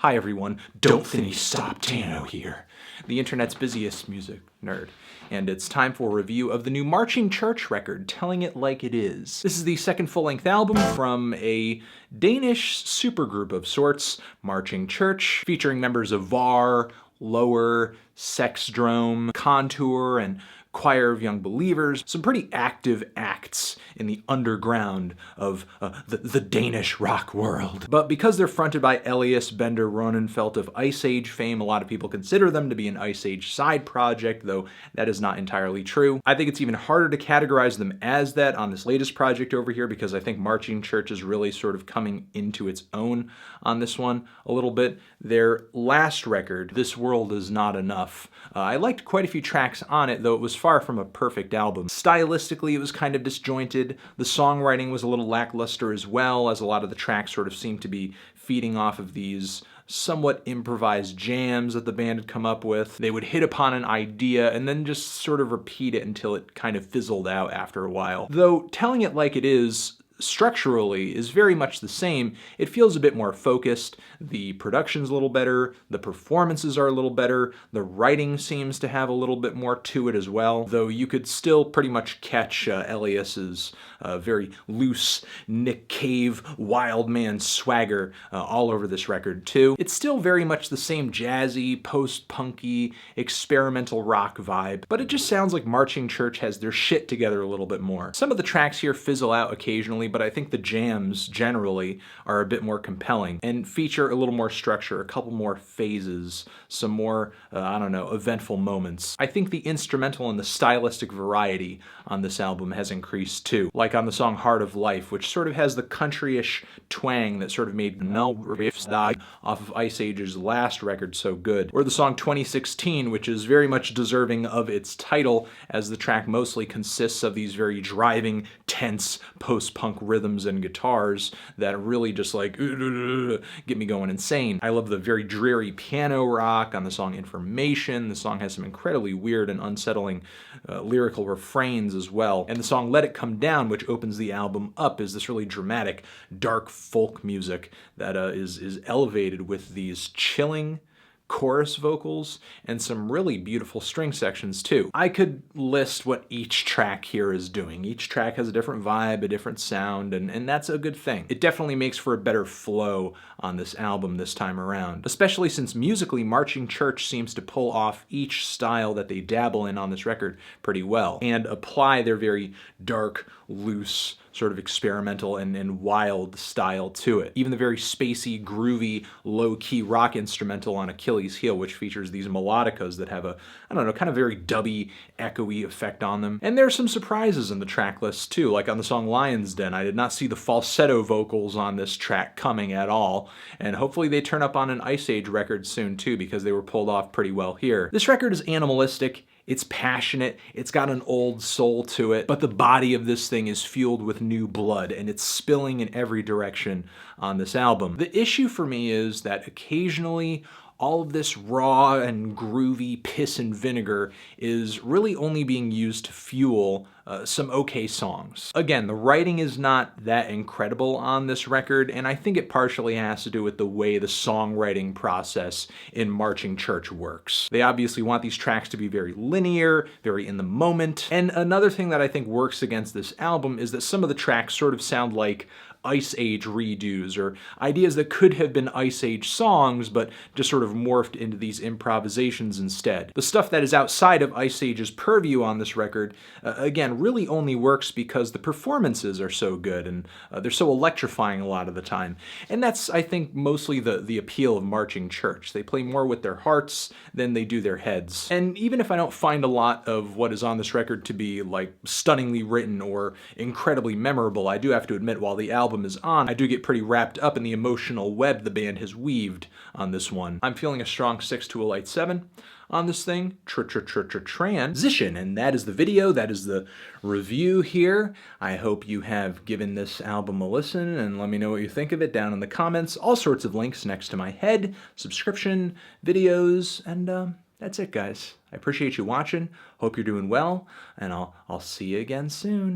Hi everyone, Don't Finny Stop Tano here, the internet's busiest music nerd, and it's time for a review of the new Marching Church record, Telling It Like It Is. This is the second full-length album from a Danish supergroup of sorts, Marching Church, featuring members of VAR, Lower, Sexdrome, Contour, and Choir of Young Believers, some pretty active acts in the underground of the Danish rock world. But because they're fronted by Elias Bender Ronenfelt of Ice Age fame, a lot of people consider them to be an Ice Age side project, though that is not entirely true. I think it's even harder to categorize them as that on this latest project over here, because I think Marching Church is really sort of coming into its own on this one a little bit. Their last record, This World Is Not Enough, I liked quite a few tracks on it, though it was far from a perfect album. Stylistically, it was kind of disjointed. The songwriting was a little lackluster as well, as a lot of the tracks sort of seemed to be feeding off of these somewhat improvised jams that the band had come up with. They would hit upon an idea and then just sort of repeat it until it kind of fizzled out after a while. Though Telling It Like It Is structurally is very much the same, it feels a bit more focused, the production's a little better, the performances are a little better, the writing seems to have a little bit more to it as well, though you could still pretty much catch Elias's very loose Nick Cave wild man swagger all over this record too. It's still very much the same jazzy, post-punky, experimental rock vibe, but it just sounds like Marching Church has their shit together a little bit more. Some of the tracks here fizzle out occasionally, but I think the jams generally are a bit more compelling and feature a little more structure, a couple more phases, some more, I don't know, eventful moments. I think the instrumental and the stylistic variety on this album has increased too, like on the song Heart of Life, which sort of has the country-ish twang that sort of made Null Riffs Die off of Ice Age's last record so good, or the song 2016, which is very much deserving of its title, as the track mostly consists of these very driving, tense, post-punk rhythms and guitars that really just like get me going insane. I love the very dreary piano rock on the song Information. The song has some incredibly weird and unsettling lyrical refrains as well. And the song Let It Come Down, which opens the album up, is this really dramatic, dark folk music that is elevated with these chilling chorus vocals and some really beautiful string sections too. I could list what each track here is doing. Each track has a different vibe, a different sound, and that's a good thing. It definitely makes for a better flow on this album this time around, especially since musically Marching Church seems to pull off each style that they dabble in on this record pretty well and apply their very dark, loose, sort of experimental and wild style to it. Even the very spacey, groovy, low-key rock instrumental on Achilles' Heel, which features these melodicas that have a, I don't know, kind of very dubby, echoey effect on them. And there's some surprises in the track list too, like on the song Lion's Den. I did not see the falsetto vocals on this track coming at all, and hopefully they turn up on an Ice Age record soon too, because they were pulled off pretty well here. This record is animalistic, it's passionate, it's got an old soul to it, but the body of this thing is fueled with new blood, and it's spilling in every direction on this album. The issue for me is that occasionally all of this raw and groovy piss and vinegar is really only being used to fuel some okay songs. Again, the writing is not that incredible on this record, and I think it partially has to do with the way the songwriting process in Marching Church works. They obviously want these tracks to be very linear, very in the moment, and another thing that I think works against this album is that some of the tracks sort of sound like Ice Age redos, or ideas that could have been Ice Age songs but just sort of morphed into these improvisations instead. The stuff that is outside of Ice Age's purview on this record, again, really only works because the performances are so good and they're so electrifying a lot of the time. And that's, I think, mostly the appeal of Marching Church. They play more with their hearts than they do their heads. And even if I don't find a lot of what is on this record to be like stunningly written or incredibly memorable, I do have to admit, while the album is on, I do get pretty wrapped up in the emotional web the band has weaved on this one. I'm feeling a strong 6 to a light 7 on this thing. Transition, and that is the video, that is the review here. I hope you have given this album a listen, and let me know what you think of it down in the comments. All sorts of links next to my head, subscription, videos, and that's it, guys. I appreciate you watching, hope you're doing well, and I'll see you again soon.